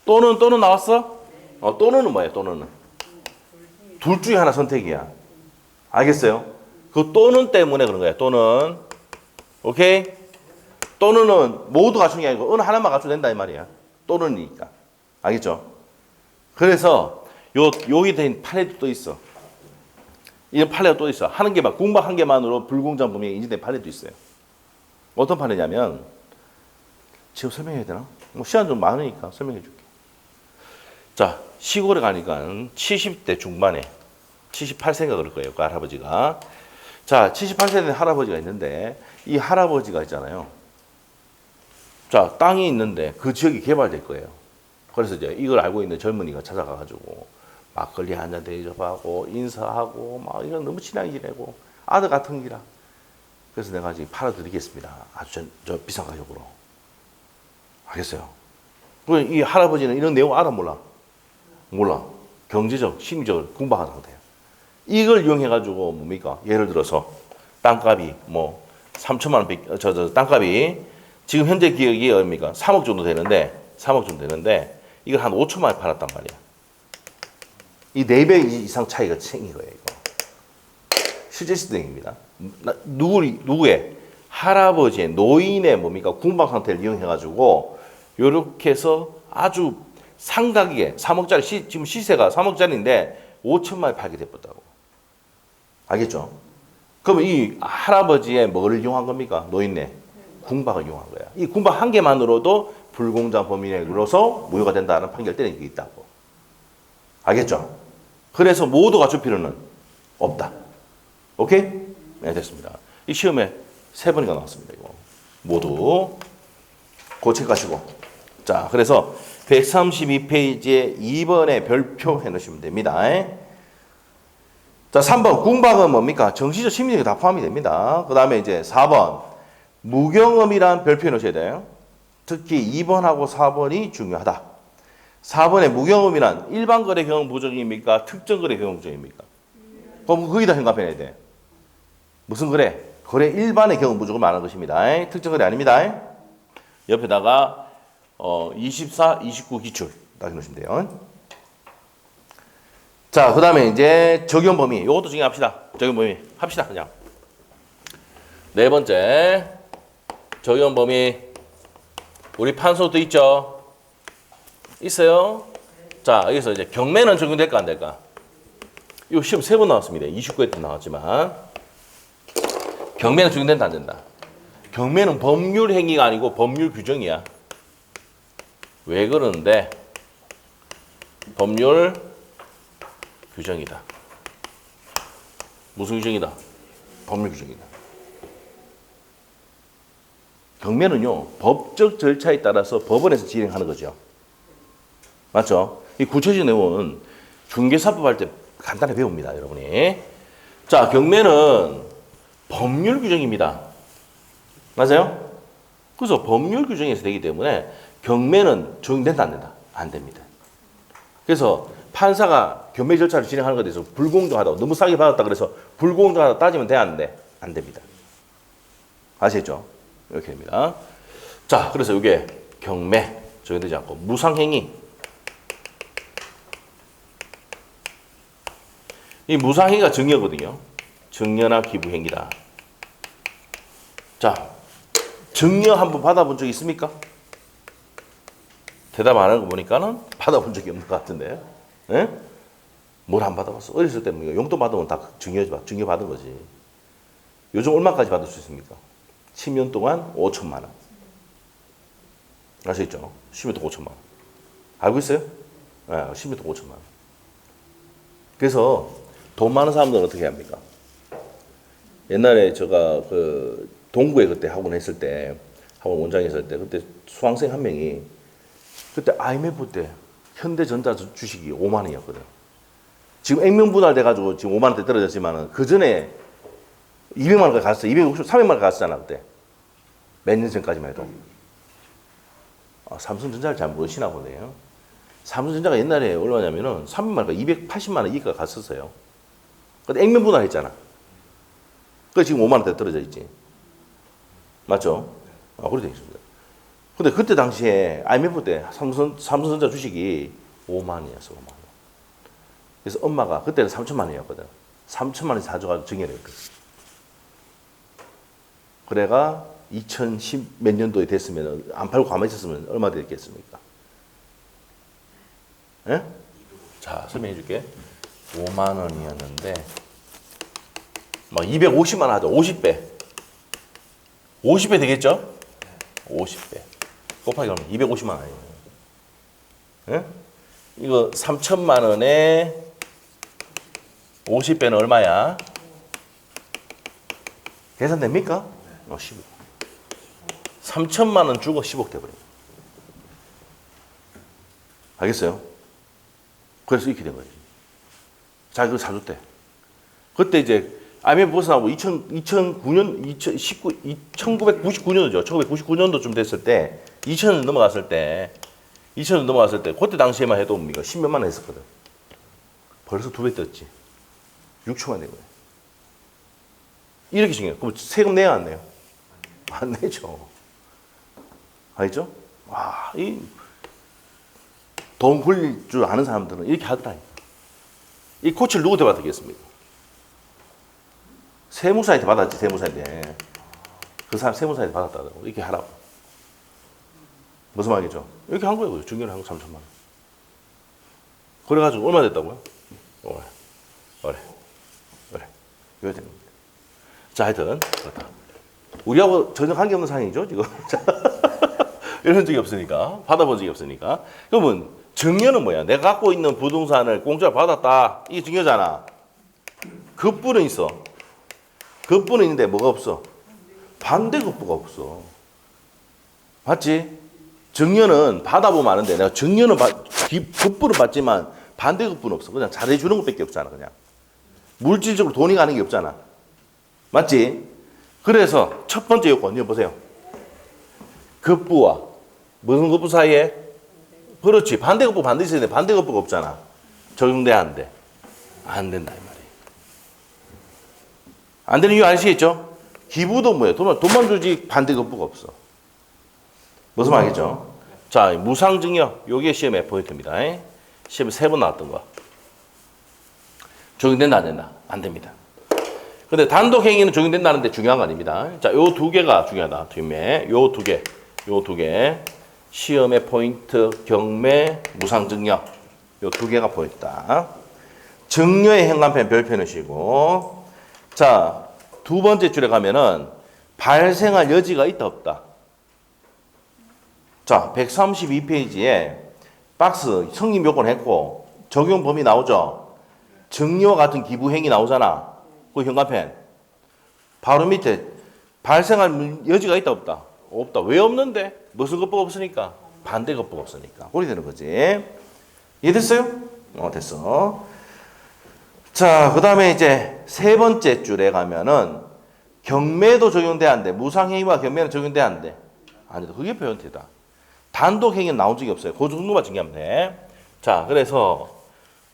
또는 나왔어? 또는은 뭐예요? 또는은 둘 중에 하나 선택이야. 알겠어요? 그 또는 때문에 그런 거야. 또는. 오케이? 또는은 모두 갖춘 게 아니고 어느 하나만 갖추면 된다 이 말이야. 또는이니까. 알겠죠? 그래서 여기 된 판례도 또 있어. 이런 판례가 또 있어. 하는 개만, 궁박 한 개만으로 불공정 범위에 인정된 판례도 있어요. 어떤 판례냐면 지금 설명해야 되나? 시간 좀 많으니까 설명해 줄게. 자, 시골에 가니까 70대 중반에 78세인가 그럴 거예요. 그 할아버지가. 자, 78세 된 할아버지가 있는데 이 할아버지가 있잖아요. 자, 땅이 있는데 그 지역이 개발될 거예요. 그래서 이제 이걸 알고 있는 젊은이가 찾아가가지고 막걸리 한잔 대접하고 인사하고 막 이런 너무 친하게 지내고 아들 같은 기라. 그래서 내가 지금 팔아드리겠습니다. 아주 저 비싼 가격으로. 알겠어요? 이 할아버지는 이런 내용 알아 몰라? 몰라. 경제적, 심리적으로 궁박한 상태예요. 이걸 이용해가지고 뭡니까? 예를 들어서 땅값이 뭐 3천만 원, 땅값이 지금 현재 기억이 얼마입니까? 3억 정도 되는데, 3억 정도 되는데 이걸 한 5천만 원에 팔았단 말이야. 이 4배 이상 차이가 생긴 거예요, 이거. 실제 시대입니다. 누구의? 할아버지의, 노인의 뭡니까? 궁박 상태를 이용해가지고 요렇게 해서 아주 상가격에 3억짜리, 지금 시세가 3억짜리인데 5천만 원에 팔게 됐다고. 알겠죠? 그러면 이 할아버지의 뭐를 이용한 겁니까? 노인네. 궁박을 이용한 거야. 이 궁박 한 개만으로도 불공정 범위내로서 무효가 된다는 판결 때린 게 있다고. 알겠죠? 그래서 모두 갖출 필요는 없다. 오케이? 네, 됐습니다. 이 시험에 3번이가 나왔습니다. 이거 모두 고책하시고. 자, 그래서 132페이지에 2번에 별표 해놓으시면 됩니다. 자, 3번 궁박은 뭡니까? 정치적, 심리적 다 포함이 됩니다. 그 다음에 이제 4번 무경험이란 별표 해놓으셔야 돼요. 특히 2번하고 4번이 중요하다. 4번의 무경험이란 일반 거래 경험 부정입니까? 특정 거래 경험 부정입니까? 그럼 거기다 생각해야 돼. 무슨 거래? 거래 일반의 경험 부정을 말하는 것입니다. 특정 거래 아닙니다. 옆에다가 24, 29 기출 딱 넣으시면 돼요. 자, 그 다음에 이제 적용 범위. 이것도 정리합시다. 적용 범위 합시다. 그냥. 네 번째 적용 범위. 우리 판소도 있죠? 있어요? 자, 여기서 이제 경매는 적용될까 안 될까? 이거 시험 3번 나왔습니다. 29회 때 나왔지만 경매는 적용된다 안 된다? 경매는 법률 행위가 아니고 법률 규정이야. 왜 그러는데? 법률 규정이다. 무슨 규정이다? 법률 규정이다. 경매는요, 법적 절차에 따라서 법원에서 진행하는 거죠. 맞죠? 이 구체적인 내용은 중개사법 할 때 간단히 배웁니다, 여러분이. 자, 경매는 법률 규정입니다. 맞아요? 그래서 법률 규정에서 되기 때문에 경매는 적용된다, 안 된다? 안 됩니다. 그래서 판사가 경매 절차를 진행하는 것에 대해서 불공정하다고 너무 싸게 받았다 그래서 불공정하다고 따지면 돼, 안 돼? 안 됩니다. 아시겠죠? 이렇게 됩니다. 자, 그래서 이게 경매 적용되지 않고 무상행위. 이 무상행위가 증여거든요. 증여나 기부행위다. 자, 증여 한번 받아본 적 있습니까? 대답 안 하는 거 보니까는 받아본 적이 없는 것 같은데. 예? 뭘 안 받아봤어? 어렸을 때 용돈 받으면 다 증여 받은 거지. 요즘 얼마까지 받을 수 있습니까? 10년 동안 5천만 원. 아시겠죠? 10년 동안 5천만 원. 알고 있어요? 네, 10년 동안 5천만 원. 그래서 돈 많은 사람들은 어떻게 합니까? 옛날에 제가 그 동구에 그때 학원 했을 때, 학원 원장 했을 때, 그때 수강생 한 명이 그때 IMF 때 현대전자 주식이 5만 원이었거든. 지금 액면분할 돼가지고 지금 5만 원대 떨어졌지만은 그 전에 200만 원까지 갔어. 250, 300만 원까지 갔었잖아 그때. 몇 년 전까지만 해도. 삼성전자를 잘 모르시나 보네요. 삼성전자가 옛날에 얼마냐면은 300만 원까 280만 원 이익가 갔었어요. 근데 액면분할 했잖아. 그 지금 5만 원대 떨어져 있지. 맞죠? 그렇게 되어 있습니다. 근데 그때 당시에 IMF 때 삼성전자 주식이 5만 원이었어, 5만 원. 그래서 엄마가 그때는 3천만 원이었거든. 3천만 원 사줘가지고 증여를 했거든. 그래가 2010 몇 년도에 됐으면 안 팔고 가만히 있었으면 얼마 됐겠습니까? 예? 자, 설명해 줄게. 5만 원이었는데 막 250만 원 하죠. 50배. 50배 되겠죠? 50배. 곱하기 그러면 250만 원이에요. 예? 이거 3천만 원에 50배는 얼마야? 계산됩니까? 10억. 3천만 원 주고 10억 돼버려요. 알겠어요? 그래서 이렇게 된 거지. 자, 그거 사줬대. 그때 이제 IMF 벗어나고 2009년, 1999년도죠. 1999년도쯤 됐을 때, 2000년 넘어갔을 때, 그때 당시에만 해도 우리가 10몇만 원 했었거든. 벌써 2배 떴지. 6초만 된 거예요. 이렇게 중요해요. 그럼 세금 내야 안 내요? 안 내죠. 알죠? 와, 돈 굴릴 줄 아는 사람들은 이렇게 하더라니까. 이 코치를 누구한테 받았겠습니까? 세무사한테 받았지, 세무사한테. 그 사람 세무사한테 받았다고. 이렇게 하라고. 무슨 말이죠? 이렇게 한 거예요. 중요한 한국 3천만 원. 그래가지고 얼마 됐다고요? 그래. 이거 되는 겁니다. 자, 하여튼, 그렇다. 우리하고 전혀 관계없는 상황이죠, 지금. 이런 적이 없으니까. 받아본 적이 없으니까. 그러면 증여는 뭐야? 내가 갖고 있는 부동산을 공짜로 받았다. 이게 증여잖아. 급부는 있어. 급부는 있는데 뭐가 없어? 반대급부가 없어. 맞지? 증여는 받아보면 아는데 내가 증여는 급부는 받지만 반대급부는 없어. 그냥 잘해주는 것밖에 없잖아. 그냥 물질적으로 돈이 가는 게 없잖아. 맞지? 그래서 첫 번째 요건 이거 보세요. 급부와 무슨 급부 사이에? 그렇지. 반대급부 반드시 있어야 돼. 반대급부가 없잖아. 적용돼 안 돼? 안 된다 이 말이에요. 안 되는 이유 아시겠죠? 기부도 뭐예요? 돈만 주지 반대급부가 없어. 무슨 말이겠죠? 자, 무상증여 요게 시험의 포인트입니다. 시험에 3번 나왔던 거. 적용된다 안 된다? 안 됩니다. 근데 단독행위는 적용된다는데 중요한 거 아닙니다. 자, 요 2개가 중요하다. 뒷매 요 2개. 시험의 포인트 경매 무상증여 요 2개가 포인트다. 증여의 현관편 별표 넣으시고, 자, 2번째 줄에 가면은 발생할 여지가 있다 없다. 자, 132페이지에 박스 성립 요건 했고 적용 범위 나오죠. 증여와 같은 기부 행위 나오잖아. 그 현관편 바로 밑에 발생할 여지가 있다 없다? 없다. 왜 없는데? 무슨 것보가 없으니까? 반대 것보가 없으니까. 그렇게 되는 거지. 이해됐어요? 됐어. 자, 그 다음에 이제 3번째 줄에 가면은 경매도 적용돼 안 돼? 무상행위와 경매는 적용돼 안 돼? 안 돼. 그게 포인트다. 단독행위는 나온 적이 없어요. 그 정도만 증명하면 돼. 자, 그래서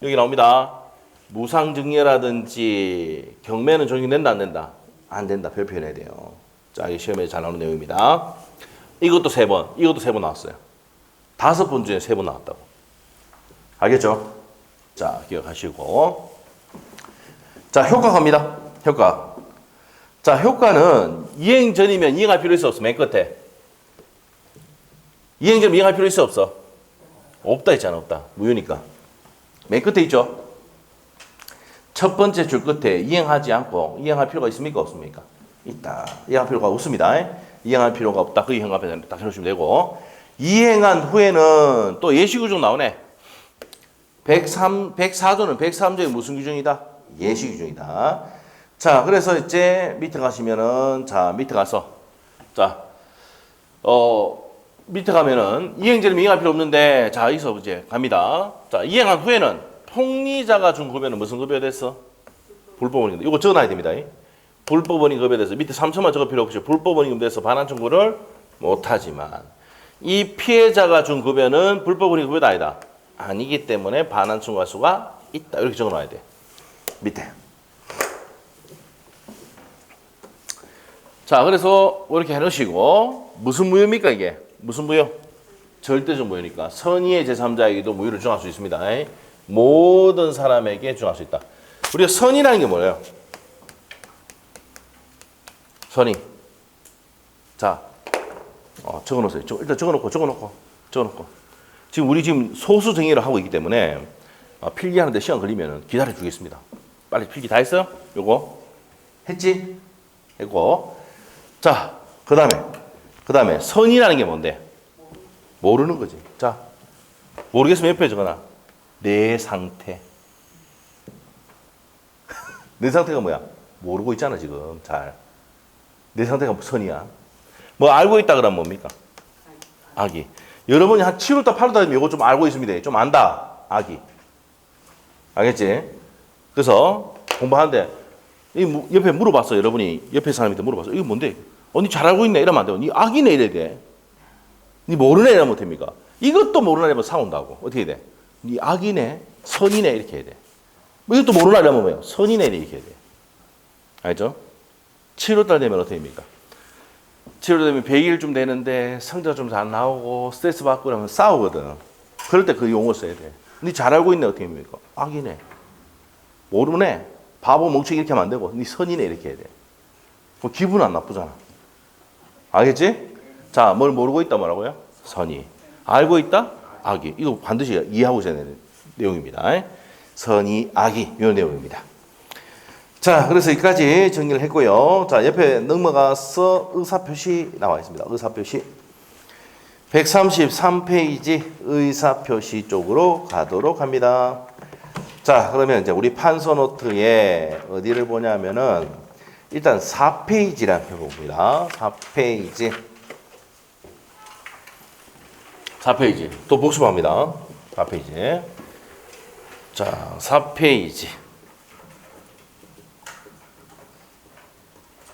여기 나옵니다. 무상증여라든지 경매는 종용된다 안 된다? 안 된다. 별 표현해야 돼요. 자, 이 시험에 잘 나오는 내용입니다. 이것도 3번, 이것도 3번 나왔어요. 5번 중에 3번 나왔다고. 알겠죠? 자, 기억하시고. 자, 효과 갑니다. 효과. 자, 효과는 이행 전이면 이행할 필요 있어 없어? 맨 끝에. 이행 전이면 이행할 필요 있어 없어? 없다 했잖아, 없다. 무효니까. 맨 끝에 있죠? 첫 번째 줄 끝에 이행하지 않고 이행할 필요가 있습니까? 없습니까? 있다. 이행할 필요가 없습니다. 이행할 필요가 없다. 그 이행 앞에 딱 해놓으시면 되고. 이행한 후에는 또 예시 규정 나오네. 104조는 103조의 무슨 규정이다? 예시 규정이다. 자, 그래서 이제 밑에 가시면은, 자, 밑에 가서, 자, 밑에 가면은 이행제는 이행할 필요 없는데, 자, 여기서 이제 갑니다. 자, 이행한 후에는 폭리자가 준 급여는 무슨 급여가 됐어? 불법원임. 이거 적어놔야 됩니다. 불법원임 급여에 대해서 밑에 3천만 적을 필요 없이 불법원임 돼서 반환 청구를 못하지만 이 피해자가 준 급여는 불법원임 급여가 아니다. 아니기 때문에 반환 청구할 수가 있다. 이렇게 적어놔야 돼. 밑에. 자, 그래서 이렇게 해놓으시고 무슨 무효입니까 이게? 무슨 무효? 절대적 무효니까 선의의 제3자에게도 무효를 주장할 수 있습니다. 모든 사람에게 주장할 수 있다. 우리가 선의라는 게 뭐예요? 선의. 자, 적어놓으세요. 일단 적어놓고. 지금 우리 지금 소수 정의를 하고 있기 때문에 필기하는데 시간 걸리면 기다려 주겠습니다. 빨리 필기 다 했어요? 요거 했지? 했고. 자, 그 다음에 선이라는 게 뭔데? 모르는 거지. 자, 모르겠으면 옆에 적어놔. 내 상태. 내 상태가 뭐야? 모르고 있잖아 지금 잘. 내 상태가 선이야. 뭐 알고 있다 그러면 뭡니까? 악이. 여러분이 한 7월달 8월달 되면 이거 좀 알고 있습니다. 좀 안다. 악이. 알겠지? 그래서 공부하는데 옆에 물어봤어. 여러분이 옆에 사람한테 물어봤어. 이거 뭔데? 니 잘 알고 있네 이러면 안 돼요. 니 악이네 이래야 돼. 니 모르네 이러면 됩니까? 이것도 모르나 이러면 싸운다고. 어떻게 해야 돼? 니 악이네, 선이네 이렇게 해야 돼. 뭐 이것도 모르나 이러면 뭐예요? 선이네 이렇게 해야 돼. 알죠? 7월달 되면 어떻게 됩니까? 7월 되면 100일쯤 되는데 성적 좀 잘 나오고 스트레스 받고 그러면 싸우거든. 그럴 때 그 용어 써야 돼. 니 잘 알고 있네 어떻게 됩니까? 악이네. 모르네. 바보 멍청이 이렇게 하면 안 되고 니 선이네 이렇게 해야 돼. 그럼 기분 안 나쁘잖아. 알겠지? 자, 뭘 모르고 있다 뭐라고요? 선이. 알고 있다? 악이. 이거 반드시 이해하고 있어야 되는 내용입니다. 선이, 악이 이런 내용입니다. 자, 그래서 여기까지 정리를 했고요. 자, 옆에 넘어가서 의사표시 나와 있습니다. 의사표시. 133페이지 의사표시 쪽으로 가도록 합니다. 자, 그러면 이제 우리 판서 노트에 어디를 보냐면은 일단 4페이지를 펴봅니다. 4페이지. 4페이지. 또 복습합니다. 4페이지. 자, 4페이지.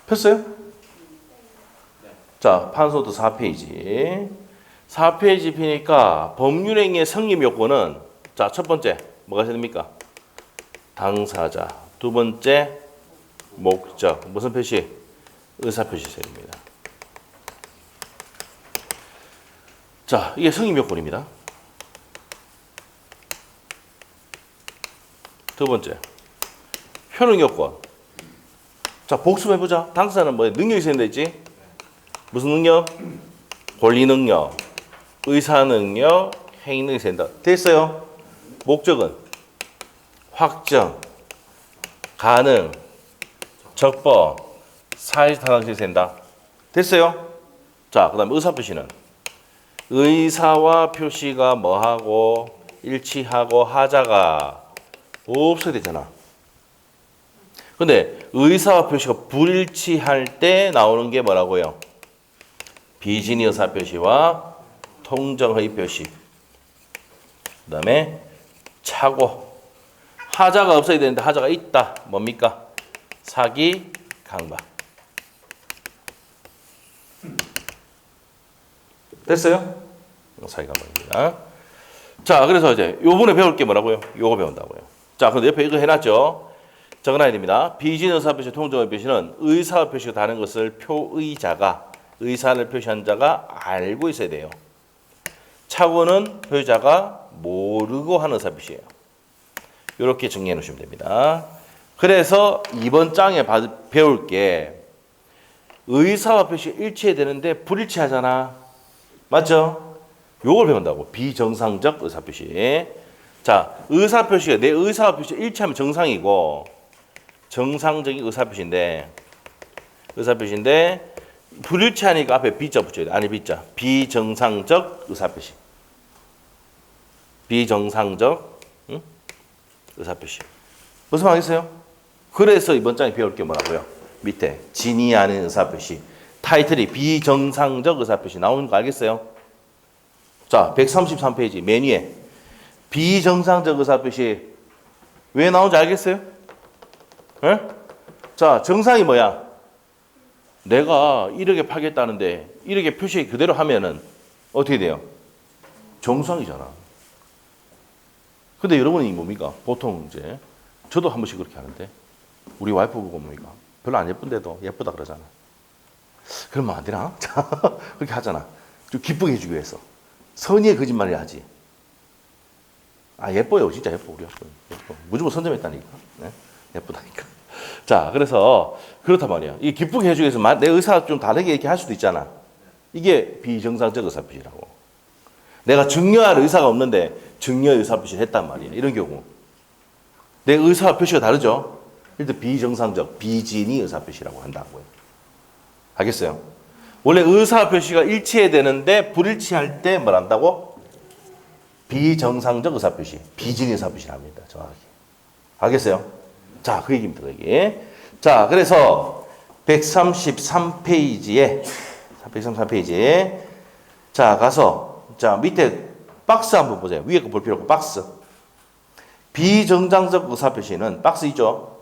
폈어요? 자, 판소도 4페이지. 4페이지 피니까 법률행위의 성립 요건은 자, 첫 번째 뭐가 됩니까? 당사자. 두 번째 목적. 무슨 표시? 의사표시서입니다. 자, 이게 성립 요건입니다. 두 번째 효능 요건. 자, 복습해보자. 당사자는 뭐 능력이 있어야 되지? 무슨 능력? 권리 능력, 의사 능력, 행위 능력이 된다. 됐어요? 목적은 확정, 가능, 적법, 사회적 타당성이 된다. 됐어요? 자, 그 다음에 의사표시는 의사와 표시가 뭐하고 일치하고 하자가 없어야 되잖아. 근데 의사와 표시가 불일치할 때 나오는 게 뭐라고요? 비진의 의사 표시와 통정의 표시. 그 다음에 착오. 하자가 없어야 되는데 하자가 있다. 뭡니까? 사기, 강박. 됐어요? 사기, 강박입니다. 자, 그래서 이제 요번에 배울 게 뭐라고요? 요거 배운다고요. 자, 근데 옆에 이거 해놨죠? 적어놔야 됩니다. 비진 의사표시, 통정의표시는 의사 표시가 다른 것을 표의자가, 의사를 표시한 자가 알고 있어야 돼요. 착오는 표의자가 모르고 하는 의사표시예요. 이렇게 정리해 놓으시면 됩니다. 그래서 이번 장에 배울 게 의사와 표시 일치해야 되는데 불일치하잖아. 맞죠? 요걸 배운다고. 비정상적 의사표시. 자, 의사표시가 내 의사와 표시 일치하면 정상이고 정상적인 의사표시인데 불일치하니까 앞에 B자 붙여야 돼. 아니 B자. 비정상적 의사표시. 비정상적 의사표시. 무슨 말이겠어요? 그래서 이번 장에 배울 게 뭐라고요? 밑에 진이 아닌 의사표시. 타이틀이 비정상적 의사표시 나오는 거 알겠어요? 자, 133페이지 맨 위에 비정상적 의사표시 왜 나오는지 알겠어요? 에? 자, 정상이 뭐야? 내가 1억에 팔겠다는데 1억에 표시 그대로 하면은 어떻게 돼요? 정상이잖아. 근데 여러분이 뭡니까? 보통 이제 저도 한 번씩 그렇게 하는데 우리 와이프 보고 뭡니까? 별로 안 예쁜데도 예쁘다 그러잖아. 그러면 안 되나? 자, 그렇게 하잖아. 좀 기쁘게 해주기 위해서. 선의의 거짓말을 하지. 아, 예뻐요. 진짜 예뻐. 우리 예뻐. 예뻐. 무조건 선점했다니까. 네? 예쁘다니까. 자, 그래서 그렇단 말이야. 이 기쁘게 해주기 위해서 내 의사가 좀 다르게 이렇게 할 수도 있잖아. 이게 비정상적 의사표시라고. 내가 증여할 의사가 없는데 증여 의사표시를 했단 말이야. 이런 경우. 내 의사 표시가 다르죠? 일단 비정상적, 비진이 의사표시라고 한다고요. 알겠어요? 원래 의사표시가 일치해야 되는데 불일치할 때 뭘 한다고? 비정상적 의사표시, 비진 의사표시를 합니다. 정확하게. 알겠어요? 자, 그 얘기입니다. 그 얘기. 자, 그래서 133페이지에 자, 가서 자, 밑에 박스 한번 보세요. 위에 거 볼 필요 없고 박스. 비정상적 의사표시는 박스 있죠?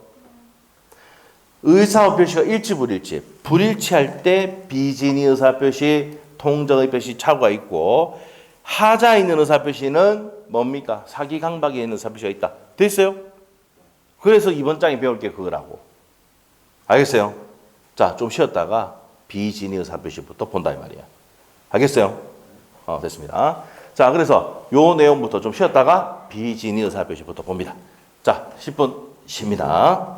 의사와 표시가 일치 불일치. 불일치할 때 비진이 의사표시, 통정의 표시 착오가 있고 하자에 있는 의사표시는 뭡니까? 사기강박에 있는 의사표시가 있다. 됐어요? 그래서 이번 장에 배울 게 그거라고. 알겠어요? 자, 좀 쉬었다가 비진이 의사표시부터 본다 이 말이야. 알겠어요? 됐습니다. 자, 그래서 요 내용부터 좀 쉬었다가 비진이 의사표시부터 봅니다. 자, 10분 쉽니다.